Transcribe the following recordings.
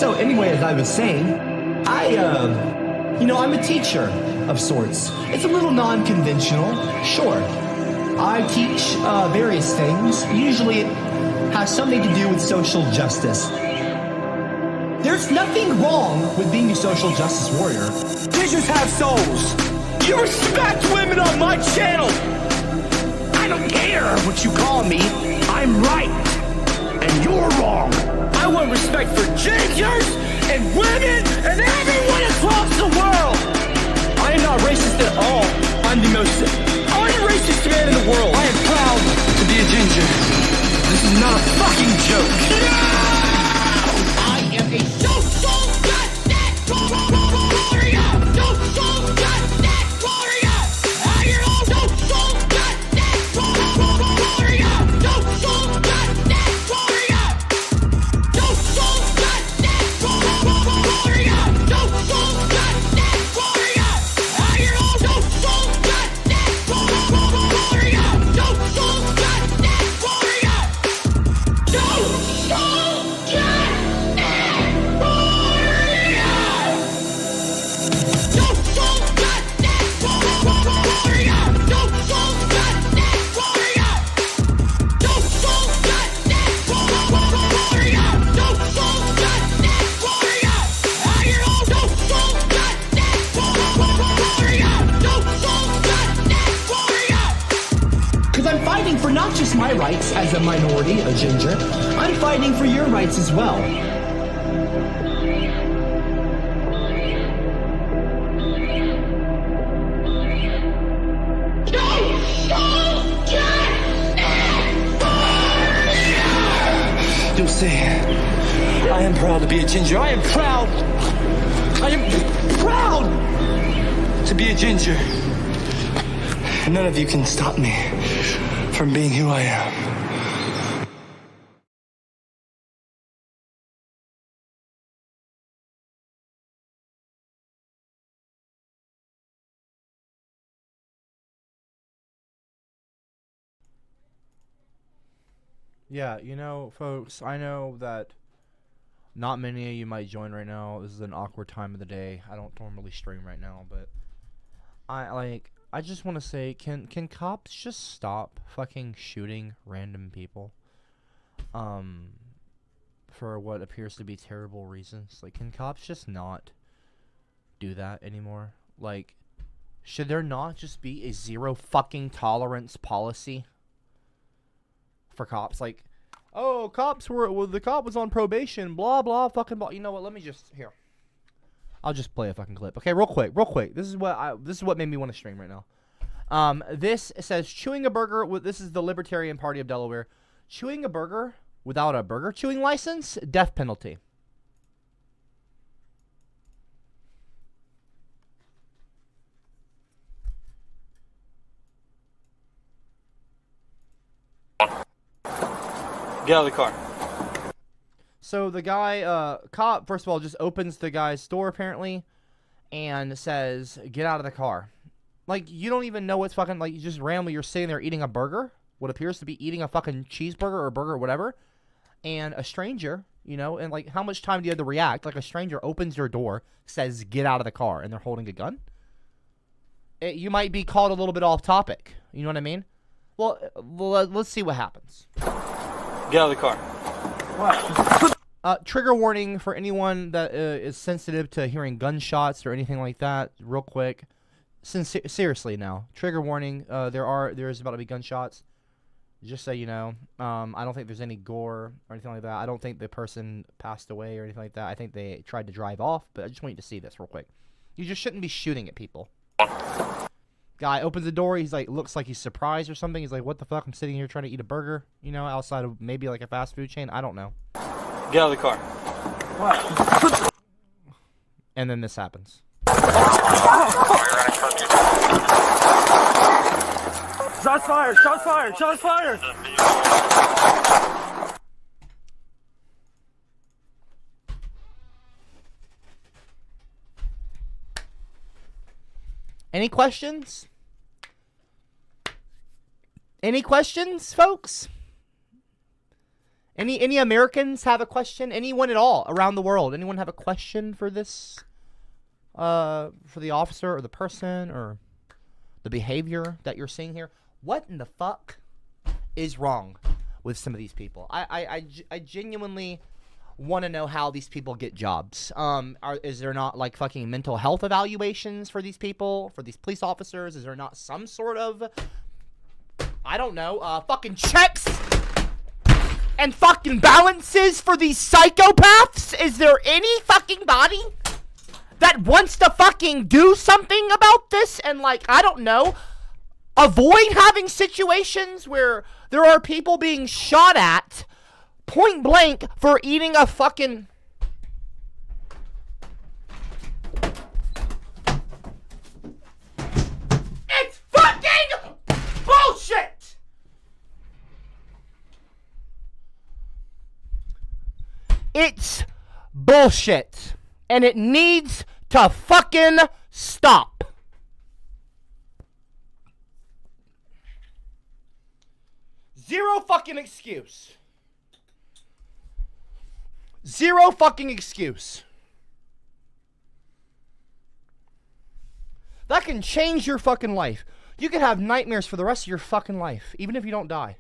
So anyway, as I was saying, I'm a teacher of sorts. It's a little non-conventional, sure. I teach various things. Usually it has something to do with social justice. There's nothing wrong with being a social justice warrior. Wizards have souls. You respect women on my channel. I don't care what you call me. I'm right. And you're wrong. I want respect for gingers and women and everyone across the world. I am not racist at all. I'm the most unracist man in the world. I am proud to be a ginger. This is not a fucking joke. No! I am a social justice warrior. Social justice warrior. I am a social justice warrior. Social justice warrior. Social justice warrior. Social justice warrior. I am a social justice warrior. Social justice warrior. Because I'm fighting for not just my rights as a minority, a ginger, I'm fighting for your rights as well. You'll see, I am proud to be a ginger. I am proud to be a ginger. And none of you can stop me from being who I am. Yeah, you know, folks, I know that not many of you might join right now. This is an awkward time of the day. I don't normally stream right now, but I just want to say, can cops just stop fucking shooting random people for what appears to be terrible reasons? Like, can cops just not do that anymore? Like, should there not just be a zero fucking tolerance policy for cops? Like, oh, the cop was on probation, blah blah fucking blah. You know what, let me just here, I'll just play a fucking clip. Okay, real quick. This is what made me want to stream right now. This says chewing a burger with, this is the Libertarian Party of Delaware. Chewing a burger without a burger chewing license, death penalty. Get out of the car. So the guy, cop, first of all, just opens the guy's door apparently, and says, "Get out of the car." Like, you don't even know what's fucking, like, you just randomly, you're sitting there eating a burger, what appears to be eating a fucking cheeseburger or burger or whatever, and a stranger, you know, and like, how much time do you have to react? Like, a stranger opens your door, says, "Get out of the car," and they're holding a gun. You might be called a little bit off topic. You know what I mean? Well, let's see what happens. Get out of the car. What? Trigger warning for anyone that is sensitive to hearing gunshots or anything like that. Real quick, seriously now. Trigger warning. There is about to be gunshots. Just so you know. I don't think there's any gore or anything like that. I don't think the person passed away or anything like that. I think they tried to drive off. But I just want you to see this real quick. You just shouldn't be shooting at people. Guy opens the door. He's like, looks like he's surprised or something. He's like, "What the fuck? I'm sitting here trying to eat a burger, you know, outside of maybe like a fast food chain. I don't know." Get out of the car. What? And then this happens. Shots fired! Shots fired! Shots fired! Any questions? Any questions, folks? Any Americans have a question? Anyone at all around the world? Anyone have a question for this? For the officer or the person or the behavior that you're seeing here? What in the fuck is wrong with some of these people? I genuinely want to know how these people get jobs. Is there not like fucking mental health evaluations for these people, for these police officers? Is there not some sort of, I don't know, fucking checks and fucking balances for these psychopaths? Is there any fucking body that wants to fucking do something about this and, like, I don't know, avoid having situations where there are people being shot at point blank for eating a fucking... It's fucking bullshit! It's bullshit. And it needs to fucking stop. Zero fucking excuse. Zero fucking excuse. That can change your fucking life. You could have nightmares for the rest of your fucking life, even if you don't die.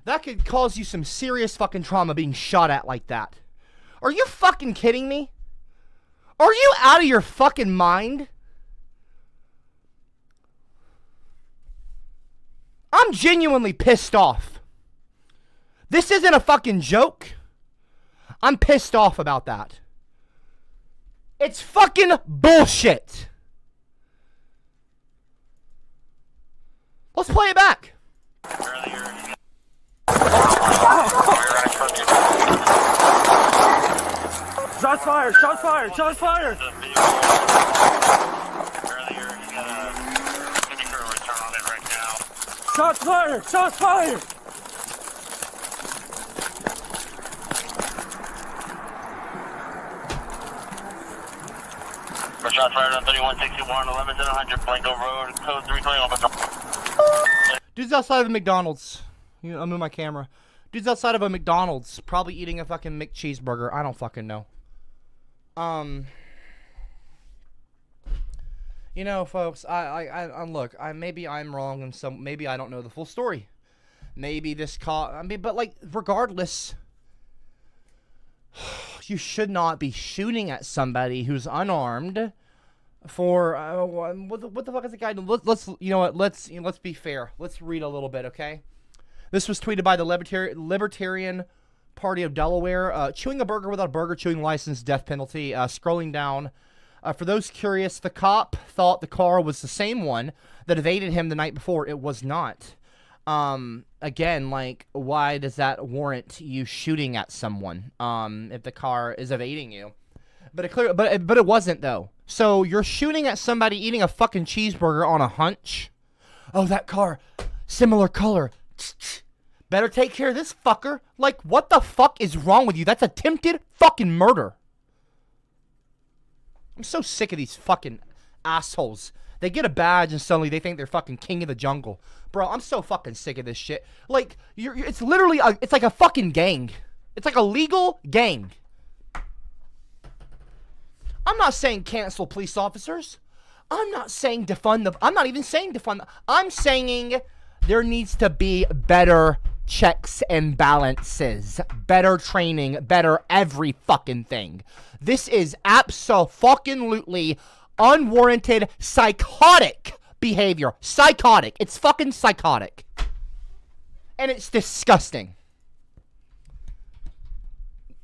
That could cause you some serious fucking trauma being shot at like that. Are you fucking kidding me? Are you out of your fucking mind? I'm genuinely pissed off. This isn't a fucking joke. I'm pissed off about that. It's fucking bullshit. Let's play it back. Shots fired! Shots fired! Shots fired! Shots fired! Shots fired! Shots fired on 3161, 11 and 100, Blanco Road, code 321. Dude's outside of a McDonald's. I'll move my camera. Dude's outside of a McDonald's, probably eating a fucking McCheeseburger. I don't fucking know. You know, folks, look, maybe I'm wrong and maybe I don't know the full story. Maybe this but like, regardless, you should not be shooting at somebody who's unarmed for, what the fuck is the guy doing? Let's, you know what, let's be fair. Let's read a little bit, okay? This was tweeted by the Libertarian Party of Delaware. Chewing a burger without a burger chewing license, death penalty. Scrolling down. For those curious, the cop thought the car was the same one that evaded him the night before. It was not. Again, like, why does that warrant you shooting at someone if the car is evading you? But it wasn't, though. So you're shooting at somebody eating a fucking cheeseburger on a hunch? Oh, that car, similar color. Better take care of this fucker. Like, what the fuck is wrong with you? That's attempted fucking murder. I'm so sick of these fucking assholes. They get a badge and suddenly they think they're fucking king of the jungle. Bro, I'm so fucking sick of this shit. Like, it's literally, it's like a fucking gang. It's like a legal gang. I'm not saying cancel police officers. I'm not saying defund them. I'm not even saying defund them. I'm saying there needs to be better checks and balances, better training, better every fucking thing. This is abso-fucking-lutely unwarranted psychotic behavior. Psychotic. It's fucking psychotic. And it's disgusting.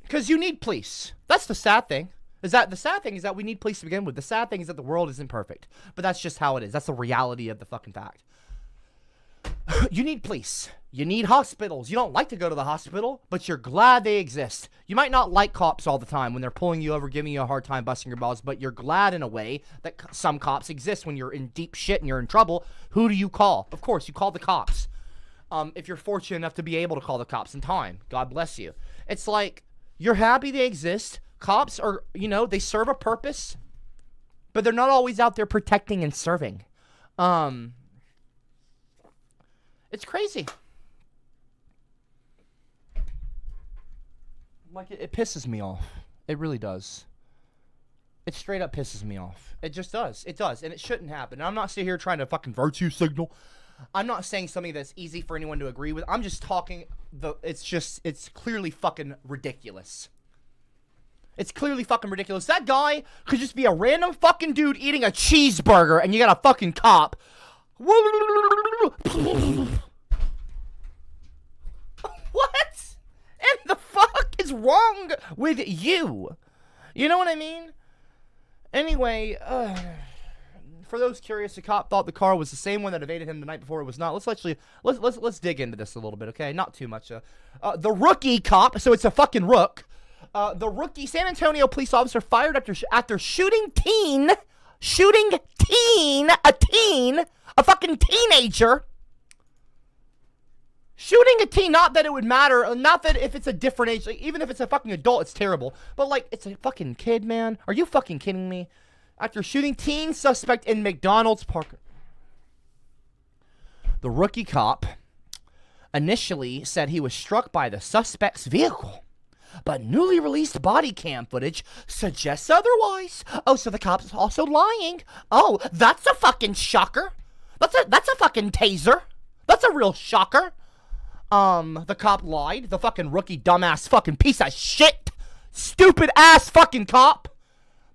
Because you need police. That's the sad thing. The sad thing is that we need police to begin with. The sad thing is that the world isn't perfect. But that's just how it is. That's the reality of the fucking fact. You need police. You need hospitals. You don't like to go to the hospital, but you're glad they exist. You might not like cops all the time when they're pulling you over, giving you a hard time, busting your balls, but you're glad in a way that some cops exist when you're in deep shit and you're in trouble. Who do you call? Of course, you call the cops. If you're fortunate enough to be able to call the cops in time. God bless you. It's like, you're happy they exist. Cops are, you know, they serve a purpose, but they're not always out there protecting and serving. It's crazy. Like, it pisses me off. It really does. It straight up pisses me off. It just does. It does. And it shouldn't happen. And I'm not sitting here trying to fucking virtue signal. I'm not saying something that's easy for anyone to agree with. I'm just talking it's clearly fucking ridiculous. It's clearly fucking ridiculous. That guy could just be a random fucking dude eating a cheeseburger and you got a fucking cop. What in the fuck is wrong with you? You know what I mean? Anyway, for those curious, the cop thought the car was the same one that evaded him the night before. It was not. Let's dig into this a little bit, okay? Not too much. The rookie cop, so it's a fucking rook. The rookie San Antonio police officer fired after shooting a fucking teenager. Shooting a teen, not that it would matter, not that if it's a different age, like, even if it's a fucking adult, it's terrible. But, like, it's a fucking kid, man. Are you fucking kidding me? After shooting teen suspect in McDonald's park. The rookie cop initially said he was struck by the suspect's vehicle, but newly released body cam footage suggests otherwise. Oh, so the cop's also lying. Oh, that's a fucking shocker. That's a fucking taser. That's a real shocker. The cop lied. The fucking rookie dumbass fucking piece of shit. Stupid ass fucking cop.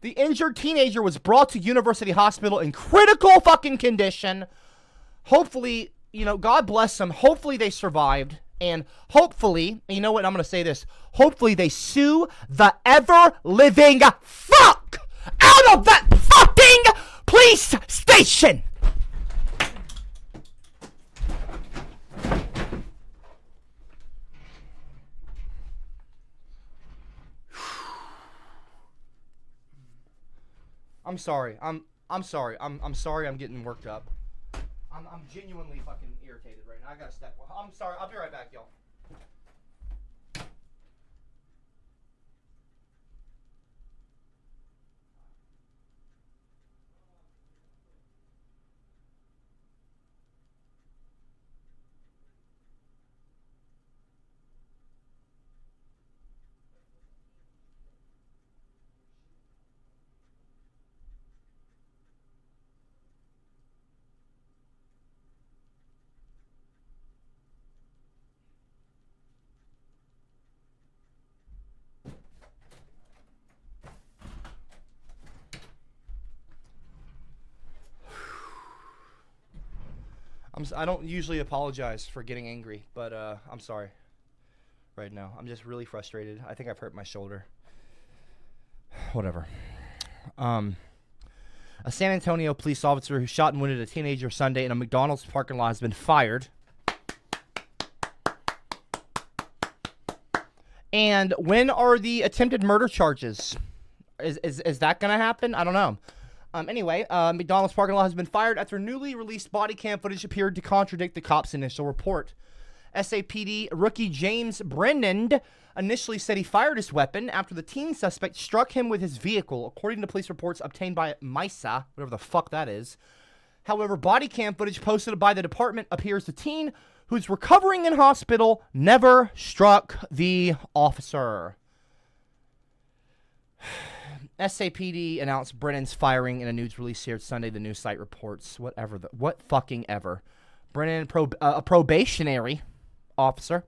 The injured teenager was brought to University Hospital in critical fucking condition. Hopefully, you know, God bless them. Hopefully they survived. And hopefully, you know what, I'm going to say this. Hopefully they sue the ever-living fuck out of that fucking police station. I'm sorry. I'm sorry. I'm sorry I'm getting worked up. I'm genuinely fucking irritated right now. I gotta step. I'm sorry. I'll be right back, y'all. I don't usually apologize for getting angry, but I'm sorry right now. I'm just really frustrated. I think I've hurt my shoulder. Whatever. A San Antonio police officer who shot and wounded a teenager Sunday in a McDonald's parking lot has been fired. And when are the attempted murder charges? Is that going to happen? I don't know. Anyway, McDonald's parking lot has been fired after newly released body cam footage appeared to contradict the cops' initial report. SAPD rookie James Brennan initially said he fired his weapon after the teen suspect struck him with his vehicle, according to police reports obtained by MISA, whatever the fuck that is. However, body cam footage posted by the department appears the teen, who's recovering in hospital, never struck the officer. SAPD announced Brennan's firing in a news release here Sunday. The news site reports what fucking ever. Brennan, a probationary officer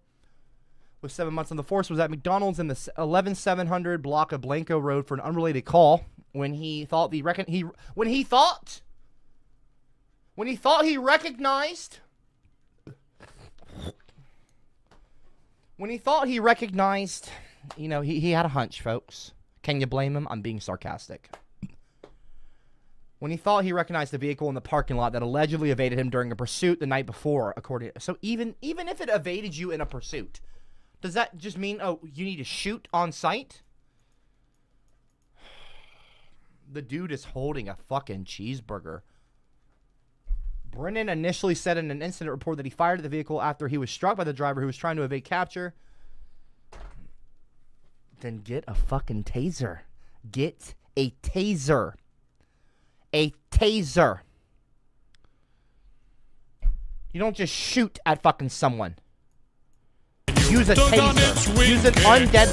with 7 months on the force, was at McDonald's in the 11700 block of Blanco Road for an unrelated call when he thought he recognized, you know, he had a hunch, folks. Can you blame him? I'm being sarcastic. When he thought he recognized the vehicle in the parking lot that allegedly evaded him during a pursuit the night before, so even if it evaded you in a pursuit, does that just mean, oh, you need to shoot on sight? The dude is holding a fucking cheeseburger. Brennan initially said in an incident report that he fired at the vehicle after he was struck by the driver who was trying to evade capture. Then get a fucking taser. Get a taser. A taser. You don't just shoot at fucking someone. Use a taser. Use an undead...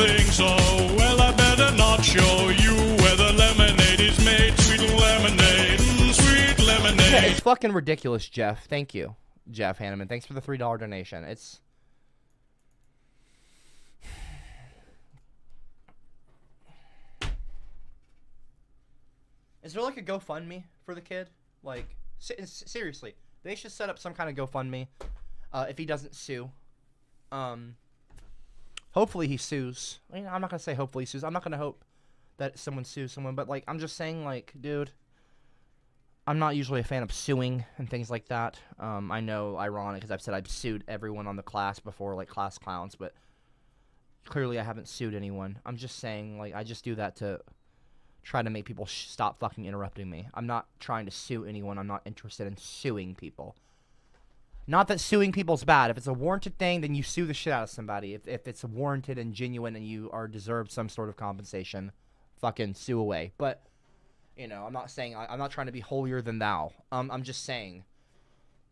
think so? Well, I better not show you where the lemonade is made. Sweet lemonade, sweet lemonade. Yeah, it's fucking ridiculous, Jeff. Thank you, Jeff Hanneman. Thanks for the $3 donation. It's... Is there like a GoFundMe for the kid? Like, seriously, they should set up some kind of GoFundMe if he doesn't sue. Hopefully he sues. I mean, I'm not gonna say hopefully he sues. I'm not gonna hope that someone sues someone, but like, I'm just saying, like, dude, I'm not usually a fan of suing and things like that. I know, ironic, because I've said I've sued everyone on the class before, like class clowns, but clearly I haven't sued anyone. I'm just saying, like, I just do that to try to make people stop fucking interrupting me. I'm not trying to sue anyone. I'm not interested in suing people. Not that suing people's bad. If it's a warranted thing, then you sue the shit out of somebody. If it's warranted and genuine and you are deserved some sort of compensation, fucking sue away. But, you know, I'm not saying, I'm not trying to be holier than thou. I'm just saying,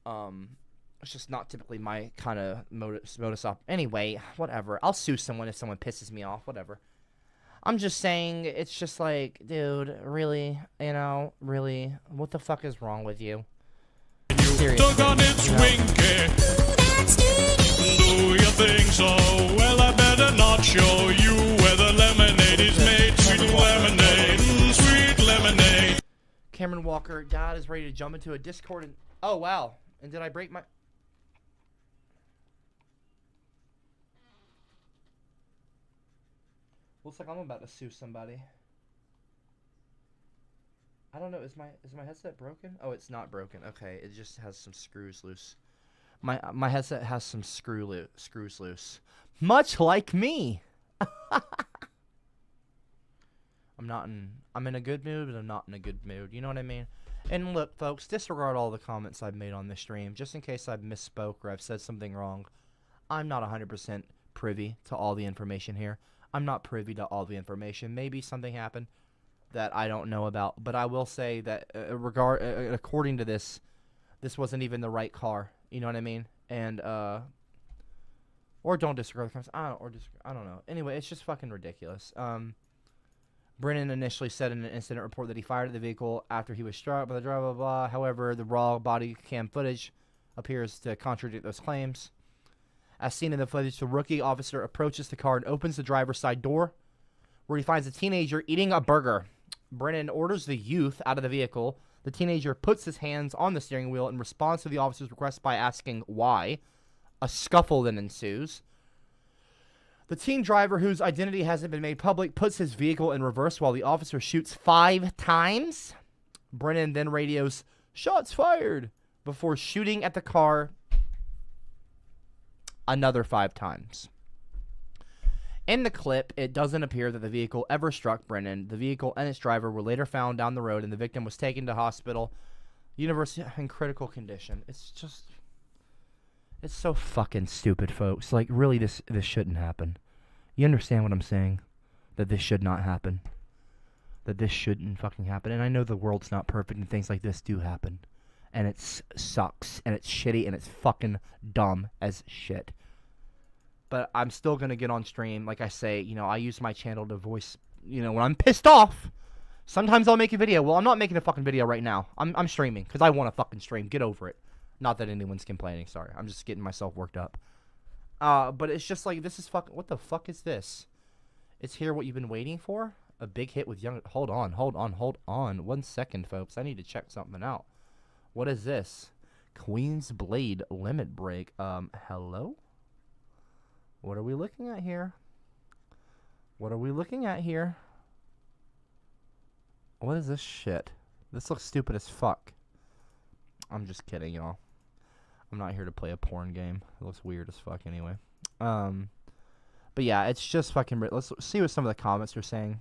it's just not typically my kind of modus op. Anyway, whatever. I'll sue someone if someone pisses me off, whatever. I'm just saying, it's just like, dude, really, you know, really, what the fuck is wrong with you? Seriously, Dug on its winky. Do you think so? Well, I better not show you where the lemonade is made. Sweet lemonade, sweet lemonade. Cameron Walker, Dad is ready to jump into a Discord and... Oh, wow. And did I break my... Looks like I'm about to sue somebody. I don't know. Is my headset broken? Oh, it's not broken. Okay, it just has some screws loose. My headset has some screws loose. Much like me. I'm in a good mood, but I'm not in a good mood. You know what I mean? And look, folks, disregard all the comments I've made on this stream, just in case I've misspoke or I've said something wrong. I'm not 100% privy to all the information here. I'm not privy to all the information. Maybe something happened that I don't know about, but I will say that according to this wasn't even the right car. You know what I mean? And or don't disregard the comments. I don't know. Anyway, it's just fucking ridiculous. Brennan initially said in an incident report that he fired at the vehicle after he was struck by the driver. Blah, blah, blah. However, the raw body cam footage appears to contradict those claims. As seen in the footage, the rookie officer approaches the car and opens the driver's side door, where he finds a teenager eating a burger. Brennan orders the youth out of the vehicle. The teenager puts his hands on the steering wheel in response to the officer's request by asking why. A scuffle then ensues. The teen driver, whose identity hasn't been made public, puts his vehicle in reverse while the officer shoots 5 times. Brennan then radios, "Shots fired," before shooting at the car another 5 times. In the clip, it doesn't appear that the vehicle ever struck Brennan. The vehicle and its driver were later found down the road, and the victim was taken to hospital, university, in critical condition. It's just... It's so fucking stupid, folks. Like, really, this shouldn't happen. You understand what I'm saying? That this should not happen. That this shouldn't fucking happen. And I know the world's not perfect and things like this do happen. And it sucks. And it's shitty. And it's fucking dumb as shit. But I'm still going to get on stream. Like I say, you know, I use my channel to voice, you know, when I'm pissed off. Sometimes I'll make a video. Well, I'm not making a fucking video right now. I'm streaming because I want to fucking stream. Get over it. Not that anyone's complaining. Sorry. I'm just getting myself worked up. But it's just like, this is fucking... What the fuck is this? It's here what you've been waiting for? A big hit with young... Hold on. 1 second, folks. I need to check something out. What is this? Queen's Blade Limit Break. Hello? What are we looking at here? What are we looking at here? What is this shit? This looks stupid as fuck. I'm just kidding, y'all. I'm not here to play a porn game. It looks weird as fuck anyway. But yeah, it's just fucking... Let's see what some of the comments are saying.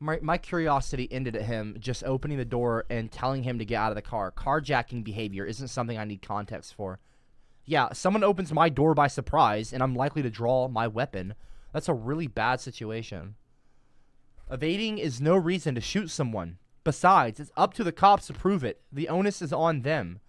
My curiosity ended at him just opening the door and telling him to get out of the car. Carjacking behavior isn't something I need context for. Yeah, someone opens my door by surprise, and I'm likely to draw my weapon. That's a really bad situation. Evading is no reason to shoot someone. Besides, it's up to the cops to prove it. The onus is on them.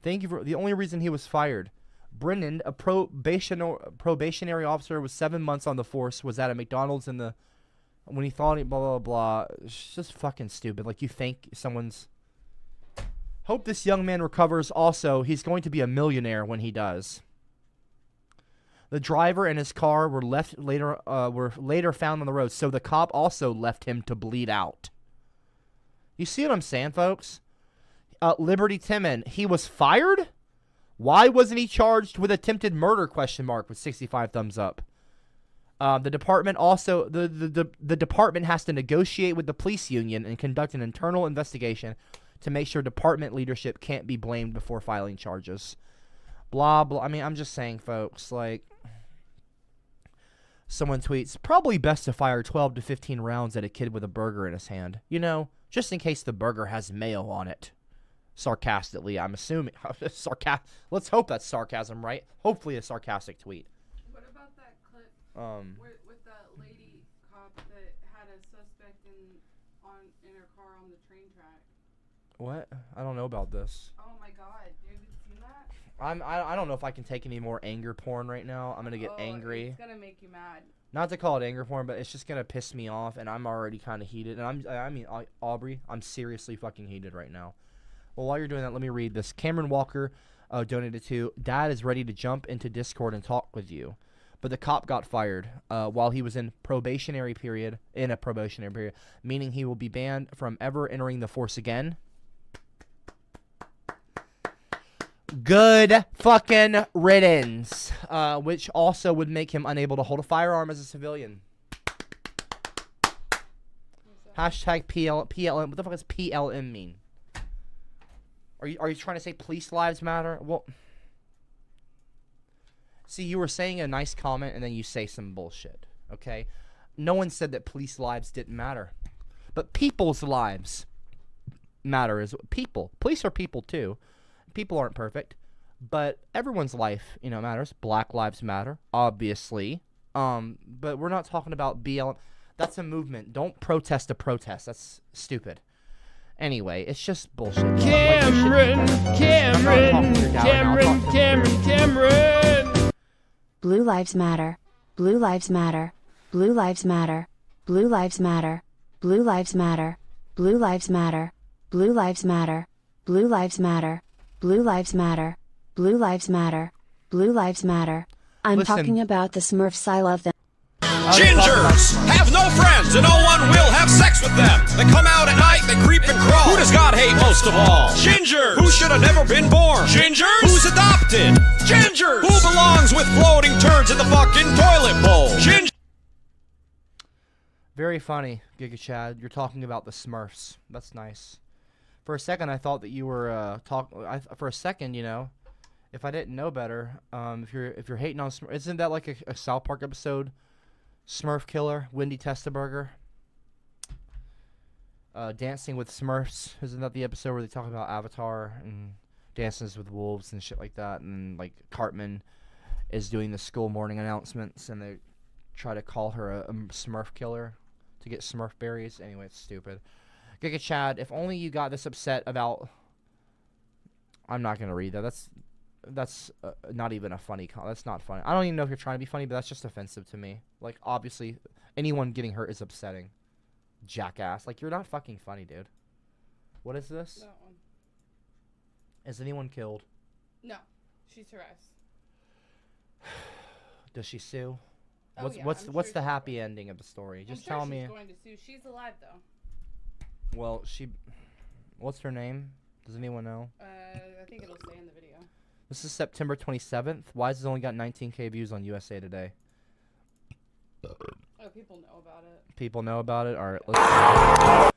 Thank you for... The only reason he was fired. Brennan, a probationary officer with 7 months on the force, was at a McDonald's when he thought he blah blah blah. It's just fucking stupid. Like, you think someone's. Hope this young man recovers. Also, he's going to be a millionaire when he does. The driver and his car were later found on the road, so the cop also left him to bleed out. You see what I'm saying, folks? Liberty Timmon, he was fired? Why wasn't he charged with attempted murder? Question mark with 65 thumbs up. The department also the department has to negotiate with the police union and conduct an internal investigation to make sure department leadership can't be blamed before filing charges. Blah blah. I mean, I'm just saying, folks. Like, someone tweets, probably best to fire 12 to 15 rounds at a kid with a burger in his hand. You know, just in case the burger has mayo on it. Sarcastically, I'm assuming. Let's hope that's sarcasm, right? Hopefully a sarcastic tweet. What about that clip with that lady cop that had a suspect in her car on the train track? What? I don't know about this. Oh my god, dude, have you seen that? I don't know if I can take any more anger porn right now. I'm gonna get angry. It's gonna make you mad. Not to call it anger porn, but it's just gonna piss me off, and I'm already kind of heated. And Aubrey, I'm seriously fucking heated right now. Well, while you're doing that, let me read this. Cameron Walker donated to, Dad is ready to jump into Discord and talk with you. But the cop got fired while he was in a probationary period, meaning he will be banned from ever entering the force again. Good fucking riddance. Which also would make him unable to hold a firearm as a civilian. Hashtag PLM. What the fuck does PLM mean? Are you trying to say police lives matter? Well, see, you were saying a nice comment and then you say some bullshit, okay? No one said that police lives didn't matter. But people's lives matter as people. Police are people too. People aren't perfect, but everyone's life, you know, matters. Black lives matter, obviously. But we're not talking about BLM. That's a movement. Don't protest a protest. That's stupid. Anyway, it's just bullshit. Cameron. Blue lives matter. Blue lives matter. Blue lives matter. Blue lives matter. Blue lives matter. Blue lives matter. Blue lives matter. Blue lives matter. Blue lives matter. Blue lives matter. Blue lives matter. I'm talking about the Smurfs. I love them. Gingers have no friends and no one will have sex with them. They come out at night, they creep and crawl. Who does God hate most of all? Gingers. Who should have never been born? Gingers. Who's adopted? Gingers. Who belongs with floating turds in the fucking toilet bowl? Gingers. Very funny, Giga Chad. You're talking about the Smurfs. That's nice. For a second, I thought that you were for a second, you know, if I didn't know better, if you're hating on Smurfs, isn't that like a South Park episode? Smurf Killer, Wendy Testaburger, Dancing with Smurfs. Isn't that the episode where they talk about Avatar and Dances with Wolves and shit like that? And like Cartman is doing the school morning announcements, and they try to call her a Smurf Killer to get Smurf berries. Anyway, it's stupid. Giga Chad, if only you got this upset about. I'm not gonna read that. That's not even a funny that's not funny. I don't even know if you're trying to be funny, but that's just offensive to me. Like, obviously, anyone getting hurt is upsetting. Jackass. Like, you're not fucking funny, dude. What is this? That one. Is anyone killed? No. She's harassed. Does she sue? Oh, What's sure the happy ending of the story? Just tell me. She's going to sue. She's alive, though. Well, what's her name? Does anyone know? I think it'll say in the video. This is September 27th. Why has it only got 19K views on USA Today? Oh, people know about it. People know about it? Alright, let's...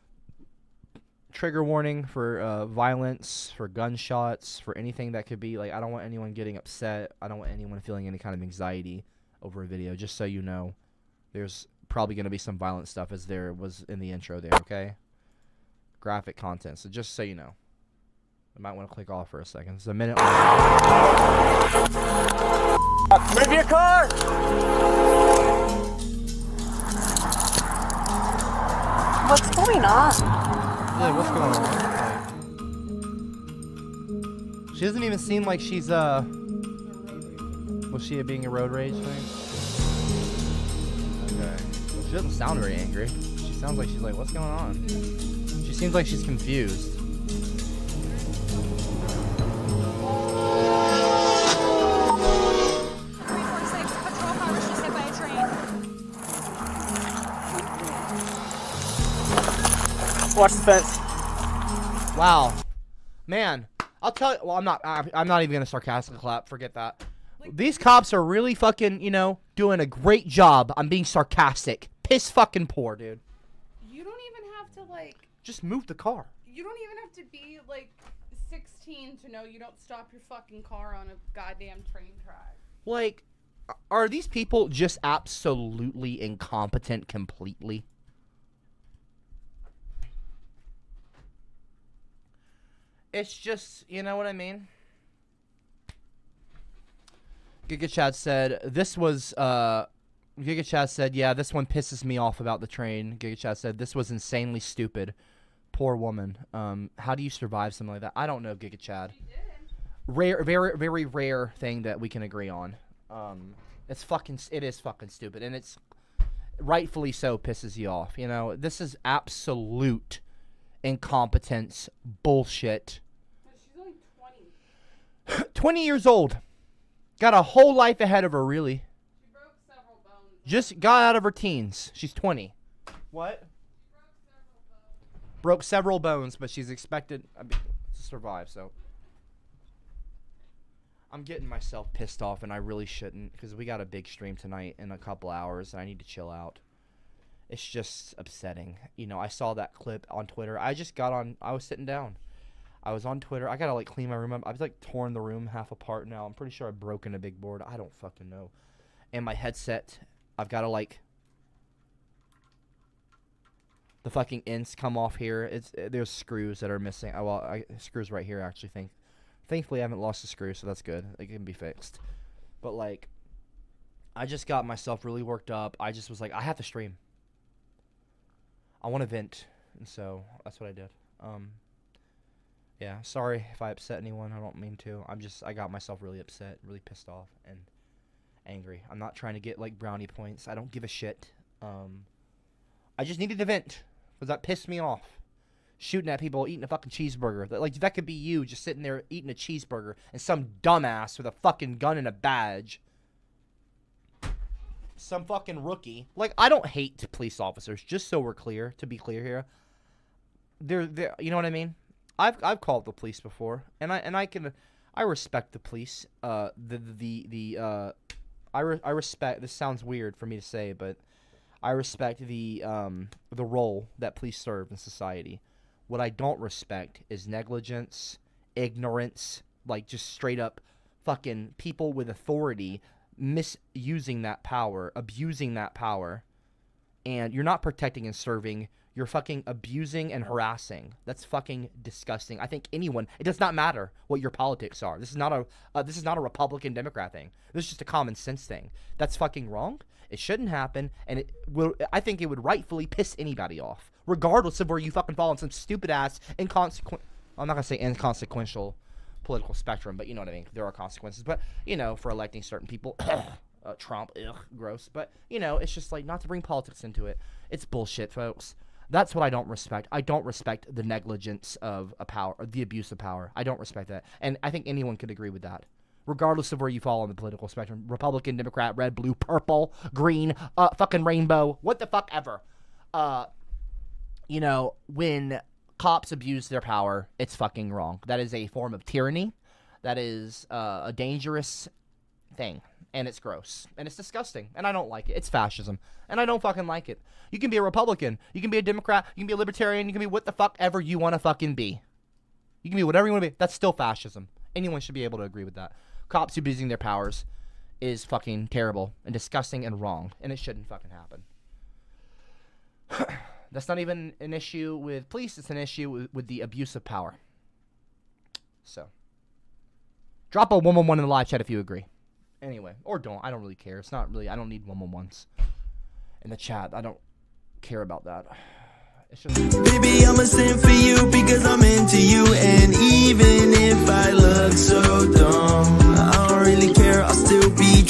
Trigger warning for violence, for gunshots, for anything that could be, like, I don't want anyone getting upset. I don't want anyone feeling any kind of anxiety over a video. Just so you know, there's probably going to be some violent stuff as there was in the intro there, okay? Graphic content, so just so you know. I might want to click off for a second. It's a minute. Move your car. What's going on? Yeah, what's going on? Like, she doesn't even seem like she's Was she being a road rage thing? Okay. Well, she doesn't sound very angry. She sounds like she's like, what's going on? She seems like she's confused. Watch the fence. Wow, man. I'll tell you. Well, I'm not even gonna sarcastically clap. Forget that. These cops are really fucking, you know, doing a great job. I'm being sarcastic. Piss fucking poor, dude. You don't even have to like. Just move the car. You don't even have to be like 16 to know you don't stop your fucking car on a goddamn train track. Like, are these people just absolutely incompetent completely? It's just, you know what I mean? Giga Chad said, Giga Chad said, yeah, this one pisses me off about the train. Giga Chad said, this was insanely stupid. Poor woman. How do you survive something like that? I don't know, Giga Chad. Rare, very, very rare thing that we can agree on. It is fucking stupid, and it's rightfully so pisses you off. You know, this is absolute incompetence bullshit. She's only 20. 20 years old. Got a whole life ahead of her, really. She broke several bones. Just got out of her teens. She's 20. What? Broke several bones, but she's expected to survive, so. I'm getting myself pissed off, and I really shouldn't, because we got a big stream tonight in a couple hours, and I need to chill out. It's just upsetting. You know, I saw that clip on Twitter. I was sitting down. I was on Twitter. I gotta, like, clean my room up. I've, like, torn the room half apart now. I'm pretty sure I've broken a big board. I don't fucking know. And my headset, I've gotta, like, the fucking ends come off here. There's screws that are missing. Screws right here, actually, Thankfully, I haven't lost a screw, so that's good. It can be fixed. But, like, I just got myself really worked up. I just was like, I have to stream. I want to vent. And so, that's what I did. Yeah, sorry if I upset anyone. I don't mean to. I got myself really upset, really pissed off, and angry. I'm not trying to get, like, brownie points. I don't give a shit. I just needed to vent, because that pissed me off. Shooting at people eating a fucking cheeseburger. Like, that could be you just sitting there eating a cheeseburger and some dumbass with a fucking gun and a badge. Some fucking rookie. Like, I don't hate police officers, just so we're clear, to be clear here. They're you know what I mean? I've called the police before, and I respect the police. I respect, this sounds weird for me to say, but I respect the role that police serve in society. What I don't respect is negligence, ignorance, like just straight up fucking people with authority misusing that power, abusing that power, and you're not protecting and serving, you're fucking abusing and harassing. That's fucking disgusting. I think anyone, it does not matter what your politics are. This is not a Republican Democrat thing. This is just a common sense thing. That's fucking wrong. It shouldn't happen, and I think it would rightfully piss anybody off, regardless of where you fucking fall on some stupid ass I'm not gonna say inconsequential political spectrum, but you know what I mean. There are consequences, but you know, for electing certain people, Trump, gross. But you know, it's just like not to bring politics into it. It's bullshit, folks. That's what I don't respect. I don't respect the negligence of a power, or the abuse of power. I don't respect that, and I think anyone could agree with that. Regardless of where you fall on the political spectrum. Republican, Democrat, red, blue, purple, green, fucking rainbow, what the fuck ever. You know, when cops abuse their power, it's fucking wrong. That is a form of tyranny. That is a dangerous thing. And it's gross. And it's disgusting. And I don't like it. It's fascism. And I don't fucking like it. You can be a Republican. You can be a Democrat. You can be a Libertarian. You can be what the fuck ever you want to fucking be. You can be whatever you want to be. That's still fascism. Anyone should be able to agree with that. Cops abusing their powers is fucking terrible and disgusting and wrong, and it shouldn't fucking happen. That's not even an issue with police, it's an issue with the abuse of power. So, drop a 111 in the live chat if you agree. Anyway, or don't, I don't really care. It's not really, I don't need 111s in the chat. I don't care about that. Baby, I'm a sin for you because I'm into you. And even if I look so dumb, I don't really care, I'll still be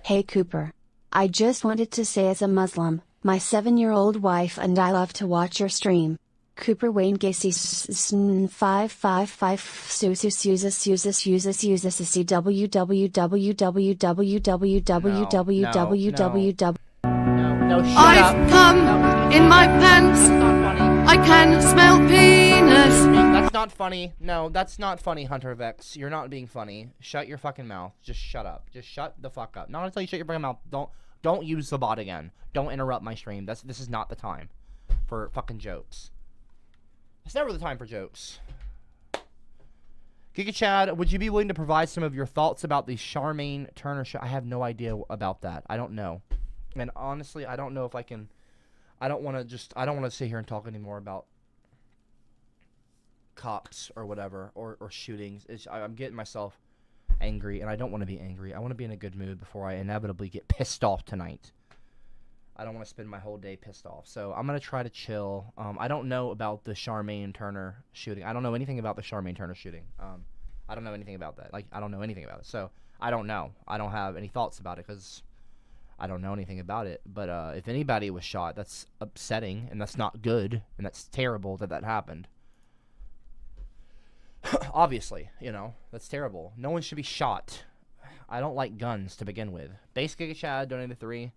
Hey Cooper. I just wanted to say as a Muslim, my 7-year-old wife and I love to watch your stream. Cooper Wayne Gacy 555 www. No, shut I've up. come in my pants. I can smell penis. That's not funny. No, that's not funny, Hunter Vex. You're not being funny. Shut your fucking mouth. Just shut up. Just shut the fuck up. Not until you shut your fucking mouth. Don't use the bot again. Don't interrupt my stream. This is not the time for fucking jokes. It's never the time for jokes. Giga Chad, would you be willing to provide some of your thoughts about the Charmaine Turner show? I have no idea about that. I don't know. And honestly, I don't know if I can. I don't want to sit here and talk anymore about cops or whatever, or shootings. I'm getting myself angry, and I don't want to be angry. I want to be in a good mood before I inevitably get pissed off tonight. I don't want to spend my whole day pissed off. So I'm going to try to chill. I don't know about the Charmaine Turner shooting. I don't know anything about the Charmaine Turner shooting. I don't know anything about that. Like, I don't know anything about it. So I don't know. I don't have any thoughts about it because I don't know anything about it. But if anybody was shot, that's upsetting, and that's not good, and that's terrible that happened. Obviously, you know, that's terrible. No one should be shot. I don't like guns to begin with. Base Giga Chad donated 3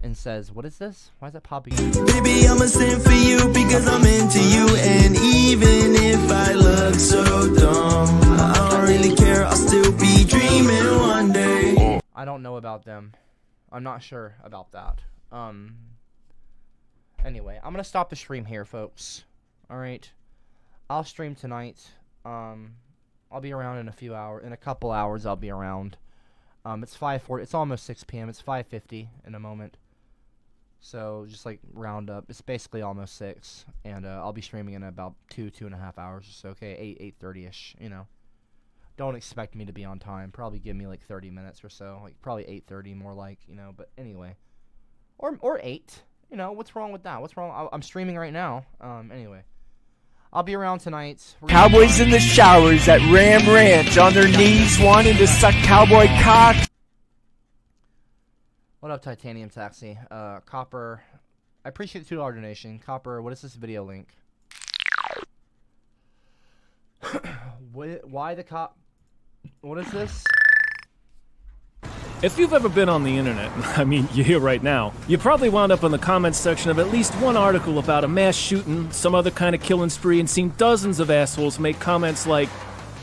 and says, what is this? Why is that popping? Baby, I'ma sing for you because I'm into you. And even if I look so dumb, I don't really care, I'll still be dreaming one day. I don't know about them. I'm not sure about that. Anyway, I'm gonna stop the stream here, folks. Alright. I'll stream tonight. I'll be around in a couple hours I'll be around. It's 5:40, it's almost 6 p.m. It's 5:50 in a moment. So, just like round up, it's basically almost 6. And, I'll be streaming in about 2.5 hours or so, okay? 8:30ish, you know. Don't expect me to be on time. Probably give me like 30 minutes or so. Like, probably 8:30 more like, you know, but anyway. Or 8. You know, what's wrong with that? What's wrong? I'm streaming right now. Anyway. I'll be around tonight. Cowboys in the showers at Ram Ranch on their knees wanting to suck cowboy cock. What up, Titanium Taxi? Copper. I appreciate the $2 donation. Copper, what is this video link? Why the cop? What is this? If you've ever been on the internet, I mean, you're here right now, you probably wound up in the comments section of at least one article about a mass shooting, some other kind of killing spree, and seen dozens of assholes make comments like,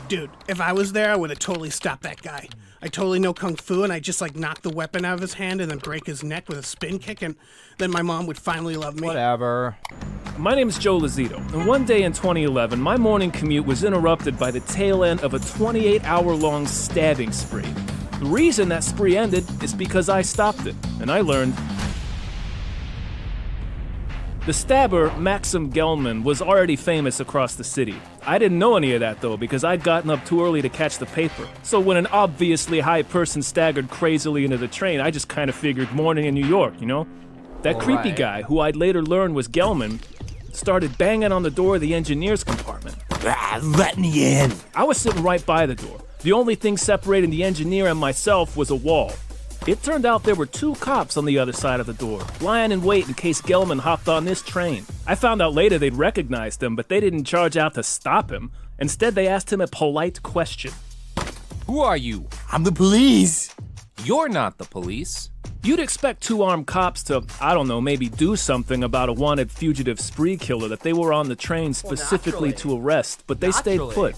dude, if I was there, I would have totally stopped that guy. I totally know Kung Fu, and I'd just, like, knock the weapon out of his hand and then break his neck with a spin kick, and then my mom would finally love me. Whatever. My name is Joe Lazito, and one day in 2011, my morning commute was interrupted by the tail end of a 28-hour-long stabbing spree. The reason that spree ended is because I stopped it, and I learned. The stabber, Maxim Gelman, was already famous across the city. I didn't know any of that, though, because I'd gotten up too early to catch the paper. So when an obviously high person staggered crazily into the train, I just kind of figured morning in New York, you know? That creepy guy, who I'd later learn was Gelman, started banging on the door of the engineer's compartment. Let me in. I was sitting right by the door. The only thing separating the engineer and myself was a wall. It turned out there were 2 cops on the other side of the door, lying in wait in case Gelman hopped on this train. I found out later they'd recognized him, but they didn't charge out to stop him. Instead, they asked him a polite question. Who are you? I'm the police. You're not the police. You'd expect 2 armed cops to, I don't know, maybe do something about a wanted fugitive spree killer that they were on the train specifically to arrest, but they stayed put.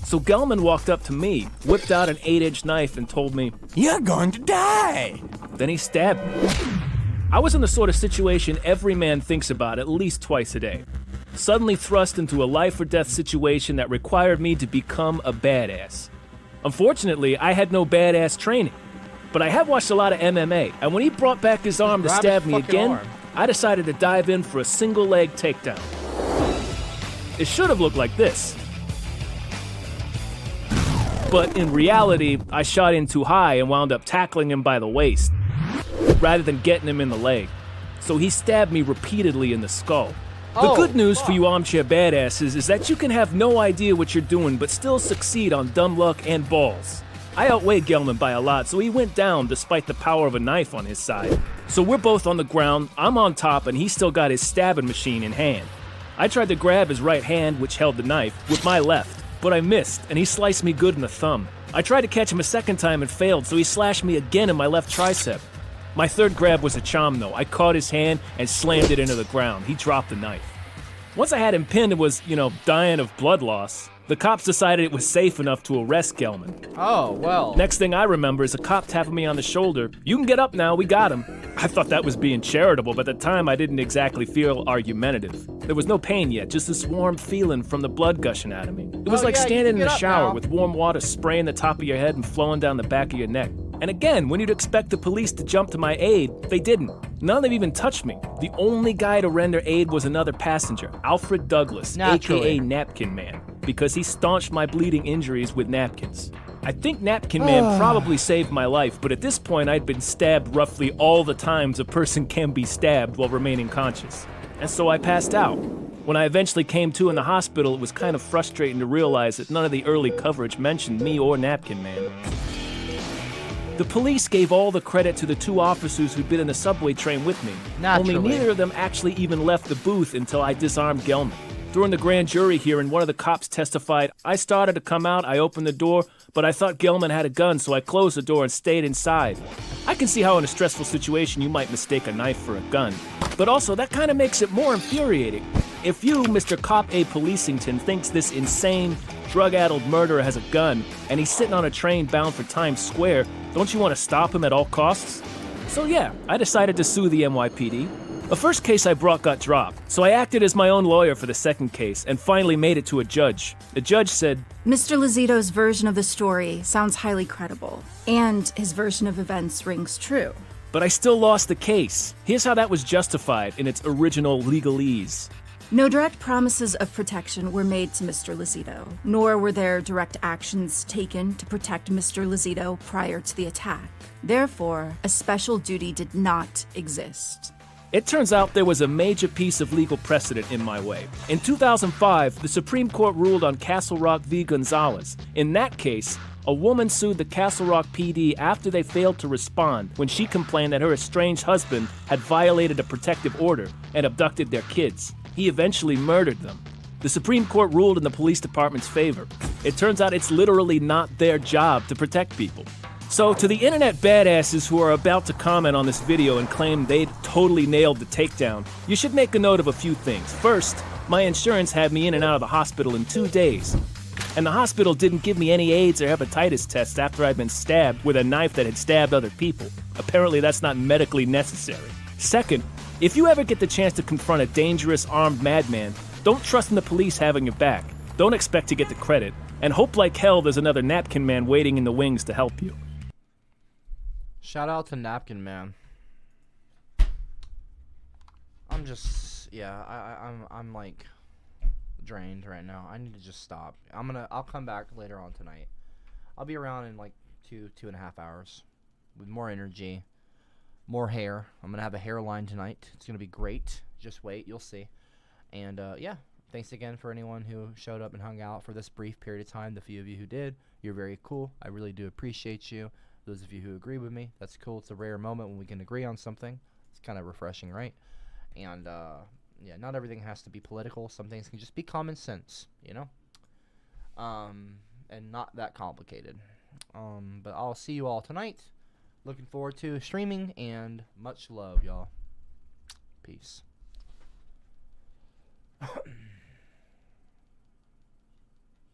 So Gelman walked up to me, whipped out an 8-inch knife, and told me, "You're going to die." Then he stabbed me. I was in the sort of situation every man thinks about at least twice a day. Suddenly thrust into a life-or-death situation that required me to become a badass. Unfortunately, I had no badass training, but I have watched a lot of MMA, and when he brought back his arm to stab me again, I decided to dive in for a single-leg takedown. It should have looked like this. But in reality, I shot in too high and wound up tackling him by the waist, rather than getting him in the leg. So he stabbed me repeatedly in the skull. The good news for you armchair badasses is that you can have no idea what you're doing but still succeed on dumb luck and balls. I outweigh Gelman by a lot, so he went down despite the power of a knife on his side. So we're both on the ground, I'm on top, and he's still got his stabbing machine in hand. I tried to grab his right hand, which held the knife, with my left, but I missed, and he sliced me good in the thumb. I tried to catch him a second time and failed, so he slashed me again in my left tricep. My third grab was a chom, though. I caught his hand and slammed it into the ground. He dropped the knife. Once I had him pinned and was, dying of blood loss, the cops decided it was safe enough to arrest Gelman. Oh, well. Next thing I remember is a cop tapping me on the shoulder. "You can get up now, we got him." I thought that was being charitable, but at the time I didn't exactly feel argumentative. There was no pain yet, just this warm feeling from the blood gushing out of me. It was like standing in the shower with warm water spraying the top of your head and flowing down the back of your neck. And again, when you'd expect the police to jump to my aid, they didn't. None of them even touched me. The only guy to render aid was another passenger, Alfred Douglas, aka Napkin Man, because he staunched my bleeding injuries with napkins. I think Napkin Man probably saved my life, but at this point I'd been stabbed roughly all the times a person can be stabbed while remaining conscious. And so I passed out. When I eventually came to in the hospital, it was kind of frustrating to realize that none of the early coverage mentioned me or Napkin Man. The police gave all the credit to the two officers who'd been in the subway train with me. Naturally. Only neither of them actually even left the booth until I disarmed Gelman. During the grand jury hearing, one of the cops testified, "I started to come out, I opened the door, but I thought Gelman had a gun, so I closed the door and stayed inside." I can see how in a stressful situation you might mistake a knife for a gun, but also that kind of makes it more infuriating. If you, Mr. Cop A. Policington, thinks this insane, drug-addled murderer has a gun, and he's sitting on a train bound for Times Square, don't you want to stop him at all costs? So yeah, I decided to sue the NYPD. The first case I brought got dropped, so I acted as my own lawyer for the second case and finally made it to a judge. The judge said, "Mr. Lozito's version of the story sounds highly credible, and his version of events rings true." But I still lost the case. Here's how that was justified in its original legalese. No direct promises of protection were made to Mr. Lozito, nor were there direct actions taken to protect Mr. Lozito prior to the attack. Therefore, a special duty did not exist. It turns out there was a major piece of legal precedent in my way. In 2005, the Supreme Court ruled on Castle Rock v. Gonzalez. In that case, a woman sued the Castle Rock PD after they failed to respond when she complained that her estranged husband had violated a protective order and abducted their kids. He eventually murdered them. The Supreme Court ruled in the police department's favor. It turns out it's literally not their job to protect people. So to the internet badasses who are about to comment on this video and claim they'd totally nailed the takedown, you should make a note of a few things. First, my insurance had me in and out of the hospital in 2 days. And the hospital didn't give me any AIDS or hepatitis tests after I'd been stabbed with a knife that had stabbed other people. Apparently that's not medically necessary. Second, if you ever get the chance to confront a dangerous armed madman, don't trust in the police having your back. Don't expect to get the credit, and hope like hell there's another Napkin Man waiting in the wings to help you. Shout out to Napkin Man. I'm just, I'm like drained right now. I need to just stop. I'll come back later on tonight. I'll be around in like 2.5 hours with more energy, more hair. I'm gonna have a hairline tonight. It's gonna be great. Just wait, you'll see. And yeah, thanks again for anyone who showed up and hung out for this brief period of time. The few of you who did, you're very cool. I really do appreciate you. Those of you who agree with me, that's cool. It's a rare moment when we can agree on something. It's kind of refreshing, right? And yeah, not everything has to be political. Some things can just be common sense, you know? And not that complicated. But I'll see you all tonight. Looking forward to streaming, and much love, y'all. Peace.